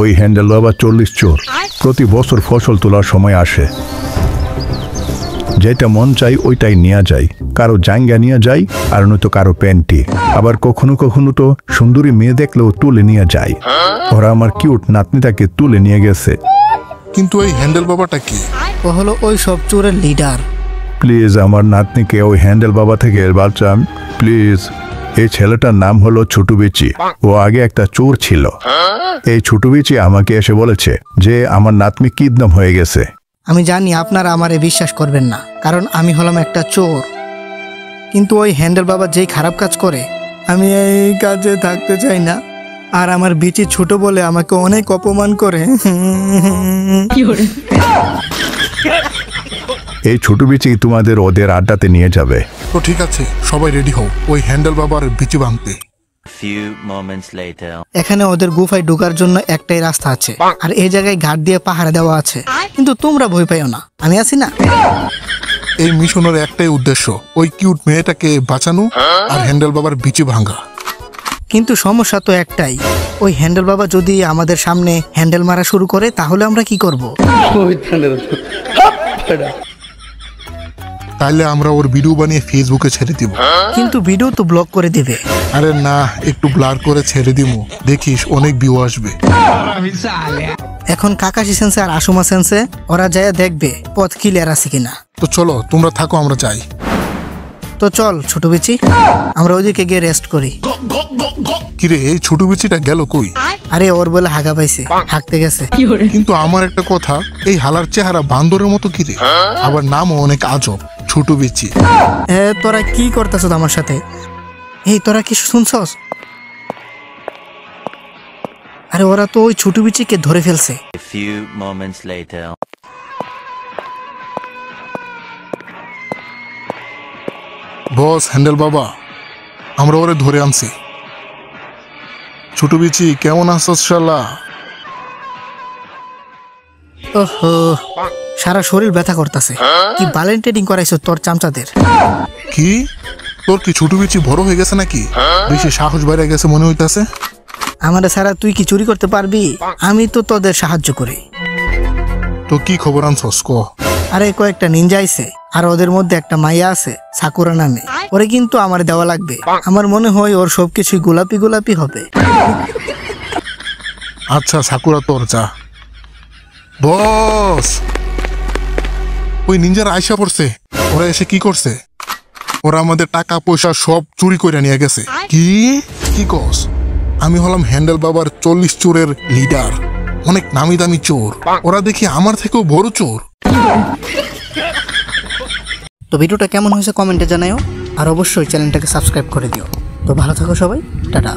ওই হ্যান্ডেল বাবা 40 চোর প্রতি বছর ফসল তোলার সময় আসে, যেটা মন চাই ওইটাই নিয়ে যায়, কারো জাঙ্গা নিয়ে যায় আর নয়তো কারো প্যান্টি, আবার কখনো কখনো তো সুন্দরী মেয়ে দেখলেও তুলে নিয়ে যায়। ওরা আমার কিউট নাতনিটাকে তুলে নিয়ে গেছে। কিন্তু এই হ্যান্ডেল বাবাটা কি? ও হলো ওই সব চোরের লিডার। প্লিজ আমার নাতনিকে ওই হ্যান্ডেল বাবা থেকে বাঁচান প্লিজ। এই ছেলেটার নাম হলো ছোটু বিচি, ও আগে একটা চোর ছিল। এই ছোটু বিচি আমাকে এসে বলেছে যে আমার নাতনি কিডন্যাপ হয়ে গেছে। আমি জানি আপনারা আমারে বিশ্বাস করবেন না, কারণ আমি হলাম একটা চোর। কিন্তু ওই হ্যান্ডেল বাবা যেই খারাপ কাজ করে, আমি এই কাজে থাকতে চাই না। আর আমার বিচি ছোট বলে আমাকে অনেক অপমান করে। এই ছোট বিচি তোমাদের ওদের আড্ডাতে নিয়ে যাবে। তো ঠিক আছে, সবাই রেডি হও ওই হ্যান্ডেল বাবার বিচি ভাঙতে। এখানে ওদের গুফায় ঢোকার জন্য একটাই রাস্তা আছে, আর এই জায়গায় ঘাট দিয়ে পাহাড় দেওয়া আছে। কিন্তু তোমরা ভয় পাইও না, আমি আছি না। এই মিশনের একটাই উদ্দেশ্য, ওই কিউট মেয়েটাকে বাঁচানো আর হ্যান্ডেল বাবার বিচি ভাঙা। কিন্তু সমস্যা তো একটাই, ওই হ্যান্ডেল বাবা যদি আমাদের সামনে হ্যান্ডেল মারা শুরু করে তাহলে আমরা কি করব? তাইলে আমরা ওর ভিডিও বানিয়ে ফেসবুকে ছেড়ে দিব। কিন্তু ভিডিও তো ব্লক করে দিবে। আরে না, একটু ব্লার করে ছেড়ে দিব, দেখিস অনেক ভিউ আসবে। এখন কাকাশি সেন্সে আর আশুমা সেন্সে ওরা যায় দেখবে পথ ক্লিয়ার আছে কিনা। তো চলো তোমরা থাকো, আমরা যাই। তো চল ছোট বিচি, আমরা ওইদিকে গিয়ে রেস্ট করি। কিরে, এই ছোট বিচিটা গেল কই? আরে ওর বলে হাগা পাইছে, হাঁকতে গেছে। কিন্তু আমার একটা কথা, এই হালার চেহারা বান্দরের মতো কিরে, আবার নামও অনেক আজব, ছোট বিচি। তোরা কি করতেছ আমার সাথে? এই তোরা কি শুনছস? আরে ওরা তো ওই ছোট বিচিকে ধরে ফেলছে। বস হ্যান্ডেল বাবা, আমরা ওরে ধরে আনছি। ছোট বিচি কেমন আছো শালা? ওহো, সারা শরীর ব্যথা করতেছে। কি ভ্যালেন্টাইন করাইছো তোর চামচাদের? কি তোর কি ছোট বিচি বড় হয়ে গেছে নাকি? বেশি সাহস বাইরে গেছে মনে হইতাছে। আমাদের সারা তুই কি চুরি করতে পারবি? আমি তো তোদের সাহায্য করি। তো কি খবর আনছস ক? আরে কয়েকটা নিনজা আইছে, আর ওদের মধ্যে একটা মাইয়া আছে সাকুরা নামে। ওরে কিন্তু আমার দেওয়া লাগবে। আমার মনে হয় ওর সবকিছু গোলাপি গোলাপি হবে। আচ্ছা সাকুরা তোর যা। বস, ওই নিনজারা আইসা পড়ছে। ওরা এসে কি করছে? ওরা আমাদের টাকা পয়সা সব চুরি করে নিয়ে গেছে। কি কি কস? আমি হলাম হ্যান্ডেল বাবার 40 চোরের লিডার, অনেক নামি দামি চোর। ওরা দেখি আমার থেকেও বড় চোর। তো ভিডিওটা কেমন হয়েছে কমেন্টে জানাও, আর অবশ্যই চ্যানেলটাকে সাবস্ক্রাইব করে দিও। তো ভালো থাকো সবাই, টাটা।